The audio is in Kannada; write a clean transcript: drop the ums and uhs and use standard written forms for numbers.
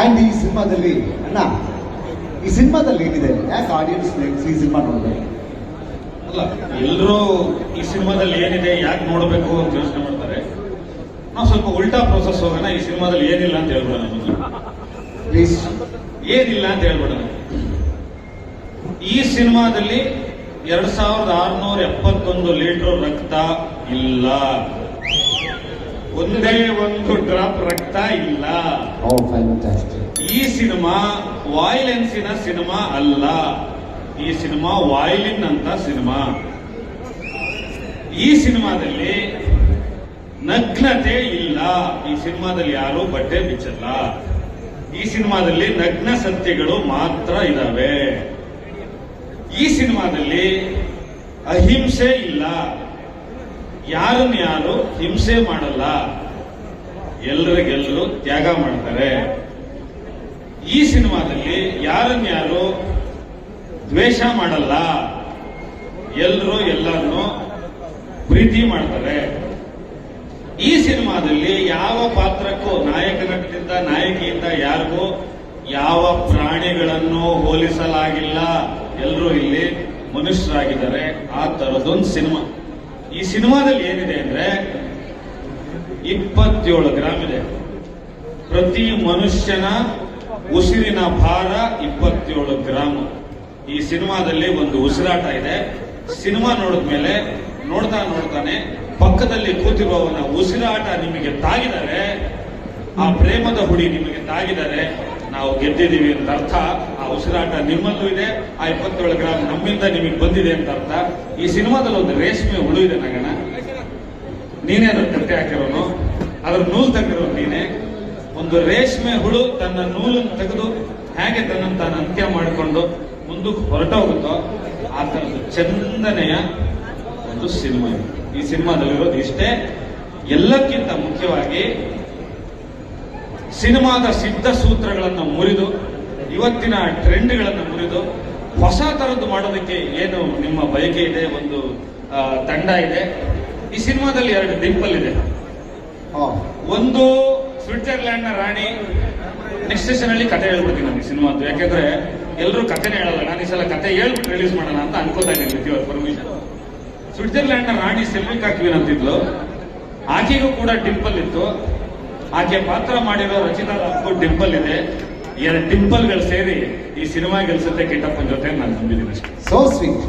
ಅಂಡ್ ಈ ಸಿನಿಮಾದಲ್ಲಿ ಅಣ್ಣ ಈ ಸಿನಿಮಾದಲ್ಲಿ ಏನಿದೆ ಯಾಕೆ ಆಡಿಯನ್ಸ್ ಈ ಸಿನಿಮಾ ನೋಡ್ಬೇಕು? ಅಲ್ಲ, ಎಲ್ಲರೂ ಈ ಸಿನಿಮಾದಲ್ಲಿ ಏನಿದೆ ಯಾಕೆ ನೋಡಬೇಕು ಅಂತ ಯೋಚನೆ ಮಾಡ್ತಾರೆ. ನಾವು ಸ್ವಲ್ಪ ಉಲ್ಟಾ ಪ್ರೋಸೆಸ್ ಹೋಗೋಣ. ಈ ಸಿನಿಮಾದಲ್ಲಿ ಏನಿಲ್ಲ ಅಂತ ಹೇಳ್ಬಿಡೋಣ. ಪ್ಲೀಸ್. ಏನಿಲ್ಲ ಅಂತ ಹೇಳ್ಬಿಡೋಣ. ಈ ಸಿನಿಮಾದಲ್ಲಿ 2671 ಲೀಟರ್ ರಕ್ತ ಇಲ್ಲ. ಒಂದೇ ಒಂದು ಡ್ರಾಪ್ ರಕ್ತ ಇಲ್ಲ. ಈ ಸಿನಿಮಾ ವಾಯ್ಲೆನ್ಸಿನ ಸಿನಿಮಾ ಅಲ್ಲ. ಈ ಸಿನಿಮಾ ವಾಯ್ಲಿನ್ ಅಂತ ಸಿನಿಮಾ. ಈ ಸಿನಿಮಾದಲ್ಲಿ ನಗ್ನತೆ ಇಲ್ಲ. ಈ ಸಿನಿಮಾದಲ್ಲಿ ಯಾರು ಬಟ್ಟೆ ಬಿಚ್ಚಲ್ಲ. ಈ ಸಿನಿಮಾದಲ್ಲಿ ನಗ್ನ ಸತ್ಯಗಳು ಮಾತ್ರ ಇದಾವೆ. ಈ ಸಿನಿಮಾದಲ್ಲಿ ಅಹಿಂಸೆ ಇಲ್ಲ. ಯಾರು ಹಿಂಸೆ ಮಾಡಲ್ಲ. ಎಲ್ಲರಿಗೆಲ್ಲರೂ ತ್ಯಾಗ ಮಾಡ್ತಾರೆ. ಈ ಸಿನಿಮಾದಲ್ಲಿ ಯಾರು ದ್ವೇಷ ಮಾಡಲ್ಲ. ಎಲ್ಲರೂ ಎಲ್ಲರನ್ನು ಪ್ರೀತಿ ಮಾಡ್ತಾರೆ. ಈ ಸಿನಿಮಾದಲ್ಲಿ ಯಾವ ಪಾತ್ರಕ್ಕೂ ನಾಯಕ ನಟದಿಂದ ನಾಯಕಿಯಿಂದ ಯಾರಿಗೂ ಯಾವ ಪ್ರಾಣಿಗಳನ್ನು ಹೋಲಿಸಲಾಗಿಲ್ಲ. ಎಲ್ಲರೂ ಇಲ್ಲಿ ಮನುಷ್ಯರಾಗಿದ್ದಾರೆ. ಆ ತರದೊಂದು ಸಿನಿಮಾ. ಈ ಸಿನಿಮಾದಲ್ಲಿ ಏನಿದೆ ಅಂದ್ರೆ 27 ಗ್ರಾಮ್ ಇದೆ. ಪ್ರತಿ ಮನುಷ್ಯನ ಉಸಿರಿನ ಭಾರ 27 ಗ್ರಾಮ್. ಈ ಸಿನಿಮಾದಲ್ಲಿ ಒಂದು ಉಸಿರಾಟ ಇದೆ. ಸಿನಿಮಾ ನೋಡಿದ್ಮೇಲೆ ನೋಡ್ತಾನೆ ಪಕ್ಕದಲ್ಲಿ ಕೂತಿರುವವನ ಉಸಿರಾಟ ನಿಮಗೆ ತಾಗಿದರೆ, ಆ ಪ್ರೇಮದ ಹುಡಿ ನಿಮಗೆ ತಾಗಿದರೆ ನಾವು ಗೆದ್ದಿದ್ದೀವಿ ಅಂತ ಅರ್ಥ. ಆ ಉಸಿರಾಟ ನಿಮ್ಮಲ್ಲೂ ಇದೆ. ಆ 27 ಗ್ರಾಮ್ ನಮ್ಮಿಂದ ನಿಮಗೆ ಬಂದಿದೆ ಅಂತ ಅರ್ಥ. ಈ ಸಿನಿಮಾದಲ್ಲಿ ಒಂದು ರೇಷ್ಮೆ ಹುಳು ಇದೆ ನಗಣ. ನೀನೇ ಅದ್ರ ಕಟ್ಟೆ ಹಾಕಿರೋನು, ಅದ್ರ ನೂಲು ತೆಗೆದಿರೋನು ನೀನೆ. ಒಂದು ರೇಷ್ಮೆ ಹುಳು ತನ್ನ ನೂಲನ್ನು ತೆಗೆದು ಹೇಗೆ ತನ್ನನ್ನು ತಾನು ಅಂತ್ಯ ಮಾಡಿಕೊಂಡು ಮುಂದಕ್ಕೆ ಹೊರಟೋಗುತ್ತೋ ಆ ತರದ ಚಂದನೆಯ ಒಂದು ಸಿನಿಮಾ. ಈ ಸಿನಿಮಾದಲ್ಲಿರೋದು ಇಷ್ಟೇ. ಎಲ್ಲಕ್ಕಿಂತ ಮುಖ್ಯವಾಗಿ ಸಿನಿಮಾದ ಸಿದ್ಧ ಸೂತ್ರಗಳನ್ನು ಮುರಿದು, ಇವತ್ತಿನ ಟ್ರೆಂಡ್ಗಳನ್ನು ಮುರಿದು ಹೊಸ ತರದ್ದು ಮಾಡೋದಕ್ಕೆ ಏನು ನಿಮ್ಮ ಬಯಕೆ ಇದೆ, ಒಂದು ತಂಡ ಇದೆ. ಈ ಸಿನಿಮಾದಲ್ಲಿ 2 ಡಿಂಪಲ್ ಇದೆ. ಒಂದು ಸ್ವಿಟ್ಜರ್ಲ್ಯಾಂಡ್ ನ ರಾಣಿ. ನೆಕ್ಸ್ಟ್ ಸೆಷನ್ ಅಲ್ಲಿ ಕತೆ ಹೇಳ್ಬಿಡ್ತೀನಿ ನಾನು ಈ ಸಿನಿಮಾದ್ದು. ಯಾಕೆಂದ್ರೆ ಎಲ್ಲರೂ ಕಥೆನೇ ಹೇಳಲ್ಲ. ನಾನು ಈ ಸಲ ಕತೆ ಹೇಳ್ಬಿಟ್ಟು ರಿಲೀಸ್ ಮಾಡೋಣ ಅಂತ ಅನ್ಕೋತಾ ಇದ್ದೀನಿ. ಪರ್ಮಿಷನ್. ಸ್ವಿಟ್ಜರ್ಲ್ಯಾಂಡ್ ನ ರಾಣಿ ಸಿಲ್ವಿಕಾ ಕ್ವೀನ್ ಅಂತಿದ್ಲು. ಆಕೆಗೂ ಕೂಡ ಡಿಂಪಲ್ ಇತ್ತು. ಆಕೆ ಪಾತ್ರ ಮಾಡಿರೋ ರಚಿತಾ ರಾವ್ಗೂ ಡಿಂಪಲ್ ಇದೆ. 2 ಡಿಂಪಲ್ಗಳು ಸೇರಿ ಈ ಸಿನಿಮಾ ಗೆಲ್ಸುತ್ತೆ ಕಿಟ್ಟಪ್ಪನ ಜೊತೆ ನಾನು ನಂಬಿದ್ದೀನಿ ಅಷ್ಟೇ. So sweet.